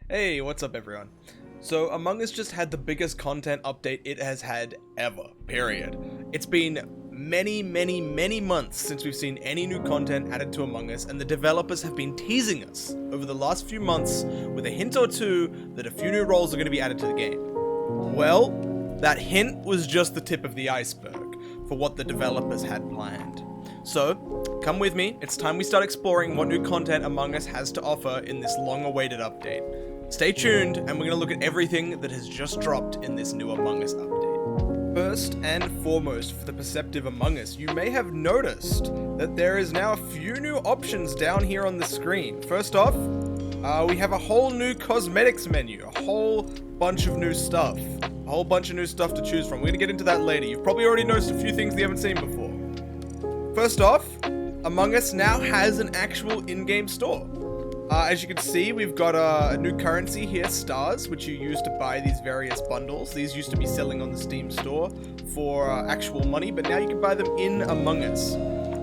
Hey, what's up everyone? So Among Us just had the biggest content update it has had ever, period. It's been many months since we've seen any new content added to Among Us, and the developers have been teasing us over the last few months with a hint or two that a few new roles are going to be added to the game. Well, that hint was just the tip of the iceberg for what the developers had planned. So, come with me, it's time we start exploring what new content Among Us has to offer in this long-awaited update. Stay tuned, and we're going to look at everything that has just dropped in this new Among Us update. First and foremost, for the perceptive Among Us, you may have noticed that there is now a few new options down here on the screen. First off, we have a whole new cosmetics menu, a whole bunch of new stuff. A whole bunch of new stuff to choose from. We're going to get into that later. You've probably already noticed a few things you haven't seen before. First off, Among Us now has an actual in-game store. As you can see, we've got a new currency here, stars, which you use to buy these various bundles. These used to be selling on the Steam store for actual money, but now you can buy them in Among Us.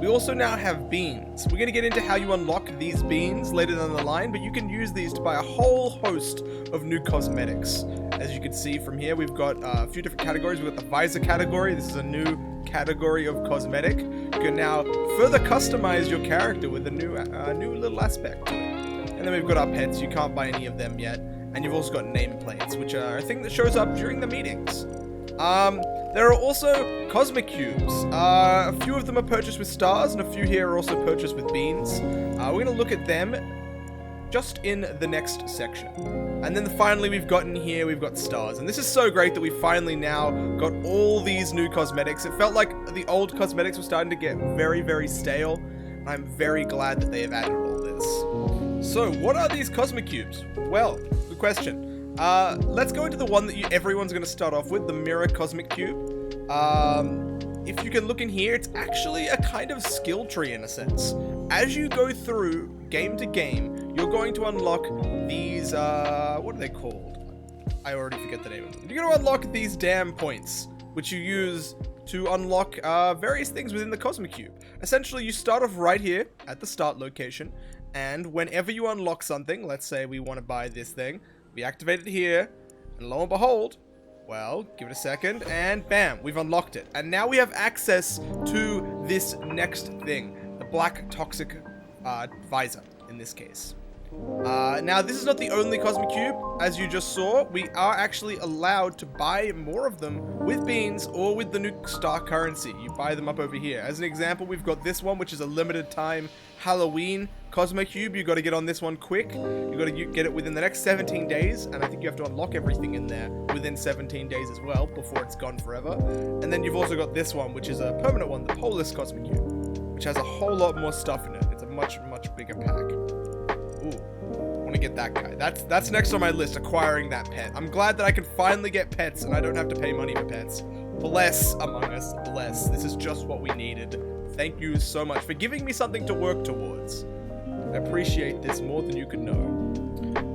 We also now have beans. We're going to get into how you unlock these beans later down the line, but you can use these to buy a whole host of new cosmetics. As you can see from here, we've got a few different categories. We've got the visor category. This is a new category of cosmetic. You can now further customize your character with a new little aspect to it. And then we've got our pets. You can't buy any of them yet. And you've also got nameplates, which are a thing that shows up during the meetings. There are also Cosmic Cubes. A few of them are purchased with stars, and a few here are also purchased with beans. We're going to look at them just in the next section. And then finally we've got stars. And this is so great that we finally now got all these new cosmetics. It felt like the old cosmetics were starting to get very stale. And I'm very glad that they have added all this. So, what are these Cosmic Cubes? Well, good question. Let's go into the one that everyone's going to start off with, the Mirror Cosmic Cube. If you can look in here, it's actually a kind of skill tree in a sense. As you go through game to game, you're going to unlock these, what are they called? I already forget the name of them. You're going to unlock these damn points, which you use to unlock various things within the Cosmic Cube. Essentially, you start off right here at the start location, and whenever you unlock something, let's say we want to buy this thing, we activate it here, and lo and behold, well, give it a second, and bam, we've unlocked it. And now we have access to this next thing, the Black Toxic Visor, in this case. Now, this is not the only Cosmic Cube. As you just saw, we are actually allowed to buy more of them with beans or with the new star currency. You buy them up over here. As an example, we've got this one, which is a limited time Halloween Cosmic Cube. You got to get on this one quick. You got to get it within the next 17 days, and I think you have to unlock everything in there within 17 days as well before it's gone forever. And then you've also got this one, which is a permanent one, the Polis Cosmic Cube, which has a whole lot more stuff in it. It's a much bigger pack. Ooh, I want to get that guy. That's next on my list, acquiring that pet. I'm glad that I can finally get pets and I don't have to pay money for pets. Bless Among Us, bless. This is just what we needed. Thank you so much for giving me something to work towards. I appreciate this more than you could know.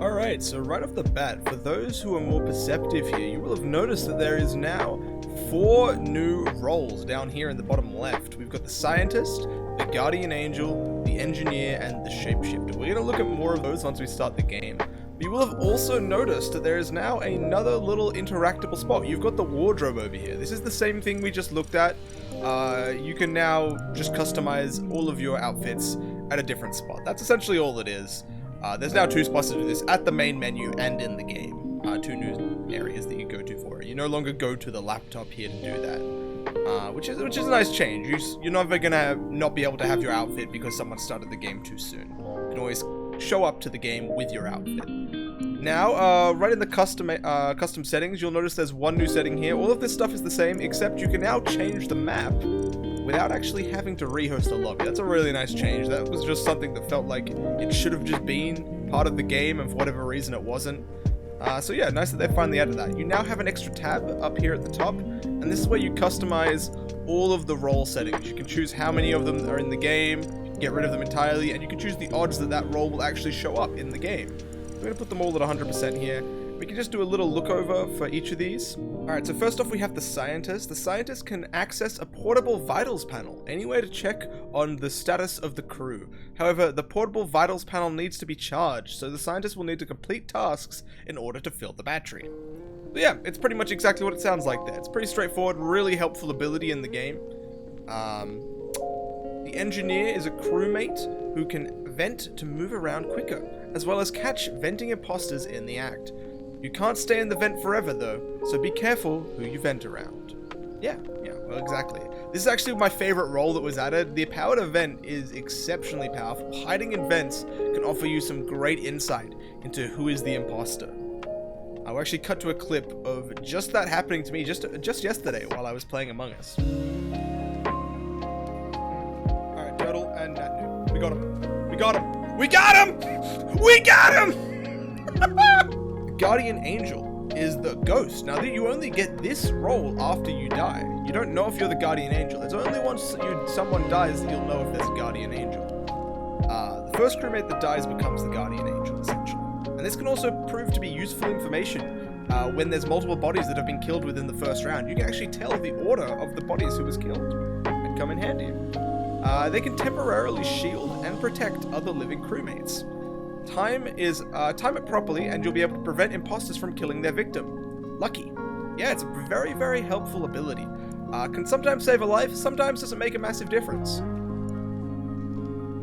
Alright, so right off the bat, for those who are more perceptive here, you will have noticed that there is now 4 new roles down here in the bottom left. We've got the Scientist, the Guardian Angel, the Engineer, and the Shapeshifter. We're going to look at more of those once we start the game. But you will have also noticed that there is now another little interactable spot. You've got the wardrobe over here. This is the same thing we just looked at. You can now just customize all of your outfits at a different spot. That's essentially all it is. There's now 2 spots to do this, at the main menu and in the game. 2 new areas that you go to for it. You no longer go to the laptop here to do that. Which is a nice change. You're never gonna not be able to have your outfit because someone started the game too soon. You can always show up to the game with your outfit. Now, right in the custom settings, you'll notice there's one new setting here. All of this stuff is the same, except you can now change the map without actually having to rehost a lobby. That's a really nice change. That was just something that felt like it should have just been part of the game, and for whatever reason it wasn't. So yeah, nice that they finally added that. You now have an extra tab up here at the top, and this is where you customize all of the role settings. You can choose how many of them are in the game, you can get rid of them entirely, and you can choose the odds that that role will actually show up in the game. We're going to put them all at 100% here, We can just do a little look over for each of these. Alright, so first off we have the Scientist. The Scientist can access a portable vitals panel, anywhere to check on the status of the crew. However, the portable vitals panel needs to be charged, so the Scientist will need to complete tasks in order to fill the battery. So yeah, it's pretty much exactly what it sounds like there. It's pretty straightforward, really helpful ability in the game. The Engineer is a crewmate who can vent to move around quicker, as well as catch venting imposters in the act. You can't stay in the vent forever though, so be careful who you vent around. Yeah, well exactly. This is actually my favorite role that was added. The power to vent is exceptionally powerful. Hiding in vents can offer you some great insight into who is the imposter. I'll actually cut to a clip of just that happening to me just yesterday while I was playing Among Us. Alright, Turtle and Natnu. We got him. We got him. We got him! We got him! Guardian Angel is the ghost. Now, you only get this role after you die. You don't know if you're the Guardian Angel. It's only once someone dies that you'll know if there's a Guardian Angel. The first crewmate that dies becomes the Guardian Angel, essentially. And this can also prove to be useful information when there's multiple bodies that have been killed within the first round. You can actually tell the order of the bodies who was killed. And come in handy. They can temporarily shield and protect other living crewmates. Time it properly and you'll be able to prevent imposters from killing their victim. Lucky. Yeah, it's a very, very helpful ability. Can sometimes save a life, sometimes doesn't make a massive difference.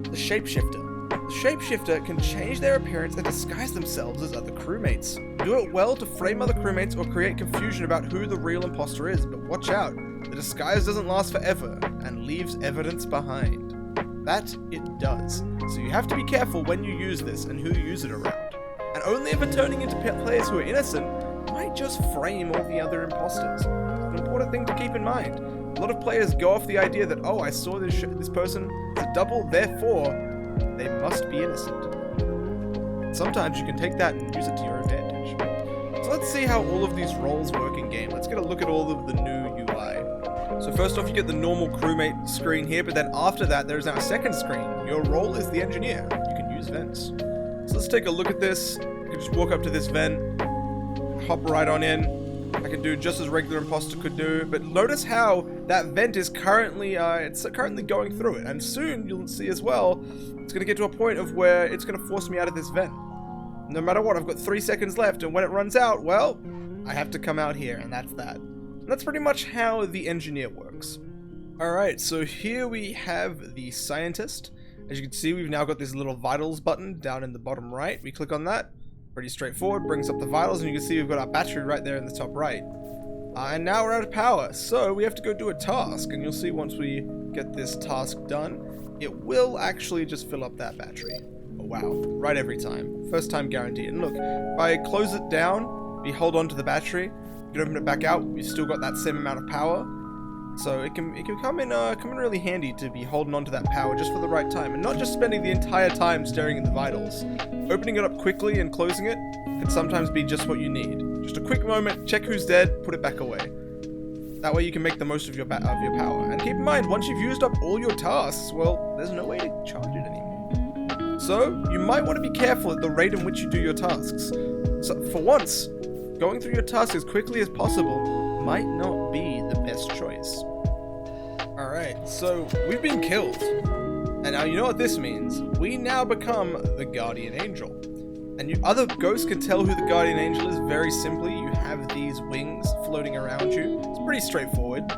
The Shapeshifter. The Shapeshifter can change their appearance and disguise themselves as other crewmates. Do it well to frame other crewmates or create confusion about who the real imposter is, but watch out. The disguise doesn't last forever and leaves evidence behind. That it does. So you have to be careful when you use this and who you use it around. And only ever turning into players who are innocent might just frame all the other imposters. It's an important thing to keep in mind. A lot of players go off the idea that, oh, I saw this person as a double, therefore they must be innocent. Sometimes you can take that and use it to your advantage. So let's see how all of these roles work in game. Let's get a look at all of the new UI. So first off, you get the normal crewmate screen here, but then after that, there's now a second screen. Your role is the Engineer. You can use vents. So let's take a look at this. You can just walk up to this vent, hop right on in. I can do just as regular imposter could do, but notice how that vent is currently, it's currently going through it, and soon you'll see as well, it's gonna get to a point of where it's gonna force me out of this vent. No matter what, I've got 3 seconds left, and when it runs out, well, I have to come out here, and that's that. That's pretty much how the Engineer works. Alright, so here we have the Scientist. As you can see, we've now got this little vitals button down in the bottom right. We click on that. Pretty straightforward, brings up the vitals, and you can see we've got our battery right there in the top right. And now we're out of power, so we have to go do a task, and you'll see once we get this task done, it will actually just fill up that battery. Oh wow, right every time. First time guaranteed. And look, if I close it down, we hold on to the battery, you can open it back out, we've still got that same amount of power. So it can come in really handy to be holding on to that power just for the right time, and not just spending the entire time staring at the vitals. Opening it up quickly and closing it can sometimes be just what you need. Just a quick moment, check who's dead, put it back away. That way you can make the most of your power. And keep in mind, once you've used up all your tasks, well, there's no way to charge it anymore. So you might want to be careful at the rate in which you do your tasks. So for once, going through your tasks as quickly as possible might not be the best choice. Alright, so we've been killed. And now you know what this means. We now become the Guardian Angel. And other ghosts can tell who the Guardian Angel is very simply. You have these wings floating around you. It's pretty straightforward.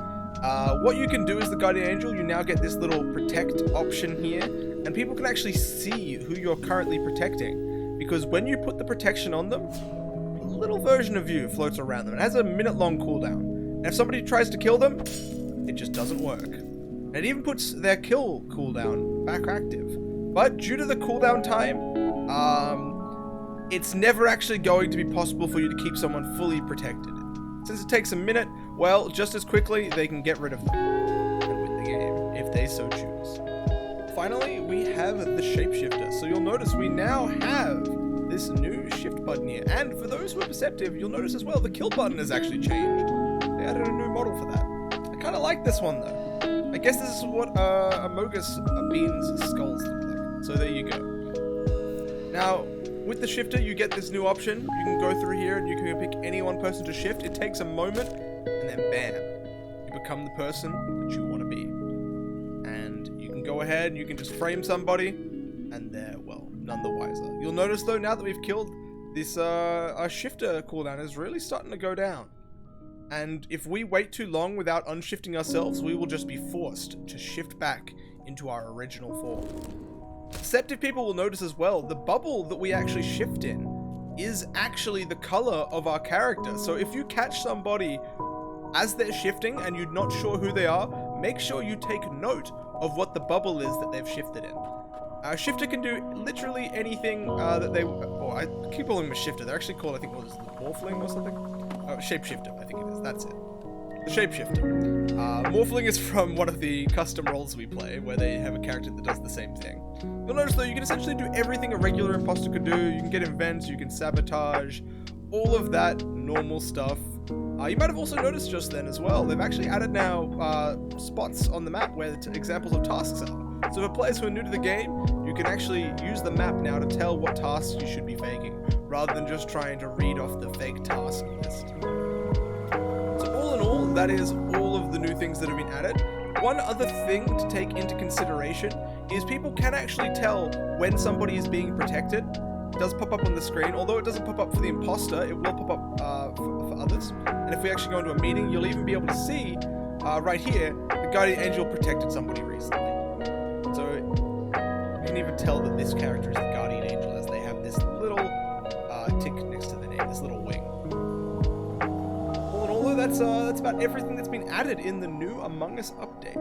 What you can do as the Guardian Angel, you now get this little protect option here. And people can actually see who you're currently protecting. Because when you put the protection on them, little version of you floats around them. It has a minute-long cooldown. And if somebody tries to kill them, it just doesn't work. And it even puts their kill cooldown back active. But due to the cooldown time, it's never actually going to be possible for you to keep someone fully protected. Since it takes a minute, well, just as quickly, they can get rid of them and win the game, if they so choose. Finally, we have the Shapeshifter. So you'll notice we now have this new shift button here, and for those who are perceptive, you'll notice as well the kill button has actually changed. They added a new model for that. I kind of like this one though. I guess this is what Amogus Bean's skulls look like. So there you go. Now, with the shifter, you get this new option. You can go through here and you can pick any one person to shift. It takes a moment, and then bam, you become the person that you want to be. And you can go ahead and you can just frame somebody, and they're, well, none the wiser. You'll notice though, now that we've killed this, our shifter cooldown is really starting to go down. And if we wait too long without unshifting ourselves, we will just be forced to shift back into our original form. Deceptive people will notice as well, the bubble that we actually shift in is actually the color of our character. So if you catch somebody as they're shifting and you're not sure who they are, make sure you take note of what the bubble is that they've shifted in. Shifter can do literally anything that they... Oh, I keep calling them a shifter. They're actually called, I think, what is it, Morphling or something? Oh, Shapeshifter, I think it is. That's it. The Shapeshifter. Morphling is from one of the custom roles we play, where they have a character that does the same thing. You'll notice though, you can essentially do everything a regular imposter could do. You can get invents, you can sabotage, all of that normal stuff. You might have also noticed just then as well, they've actually added now spots on the map where examples of tasks are. So for players who are new to the game, you can actually use the map now to tell what tasks you should be faking, rather than just trying to read off the fake task list. So all in all, that is all of the new things that have been added. One other thing to take into consideration is people can actually tell when somebody is being protected. It does pop up on the screen, although it doesn't pop up for the imposter, it will pop up for others. And if we actually go into a meeting, you'll even be able to see right here, the Guardian Angel protected somebody recently. So you can even tell that this character is the Guardian Angel as they have this little tick next to the name, this little wing. All in all, that's about everything that's been added in the new Among Us update.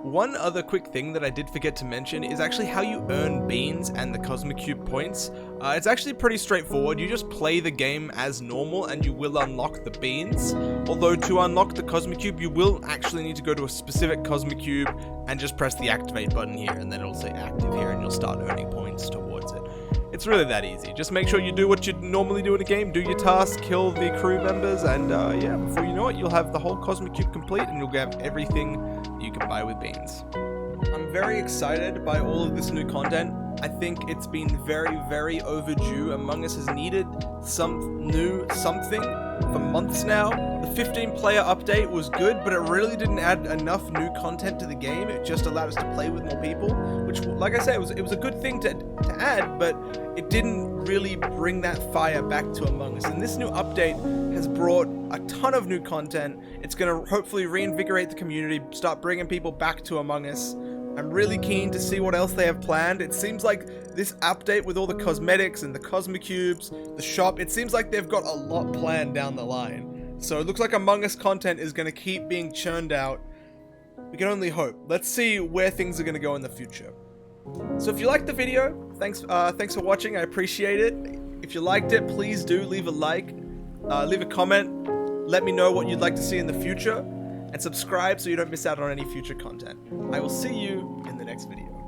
One other quick thing that I did forget to mention is actually how you earn beans and the Cosmic Cube points. It's actually pretty straightforward. You just play the game as normal and you will unlock the beans. Although to unlock the Cosmic Cube, you will actually need to go to a specific Cosmic Cube and just press the activate button here, and then it'll say active here and you'll start earning points towards it. It's really that easy. Just make sure you do what you normally do in a game, do your tasks, kill the crew members, and yeah, before you know it, you'll have the whole Cosmic Cube complete and you'll have everything you can buy with beans. I'm very excited by all of this new content. I think it's been very, very overdue. Among Us has needed some new something for months now. The 15-player update was good, but it really didn't add enough new content to the game. It just allowed us to play with more people, which, like I said, it was a good thing to add, but it didn't really bring that fire back to Among Us. And this new update has brought a ton of new content. It's going to hopefully reinvigorate the community, start bringing people back to Among Us. I'm really keen to see what else they have planned. It seems like this update with all the cosmetics and the Cosmic Cubes, the shop, it seems like they've got a lot planned down the line. So it looks like Among Us content is going to keep being churned out. We can only hope. Let's see where things are going to go in the future. So if you liked the video, thanks for watching. I appreciate it. If you liked it, please do leave a like, leave a comment, let me know what you'd like to see in the future, and subscribe so you don't miss out on any future content. I will see you in the next video.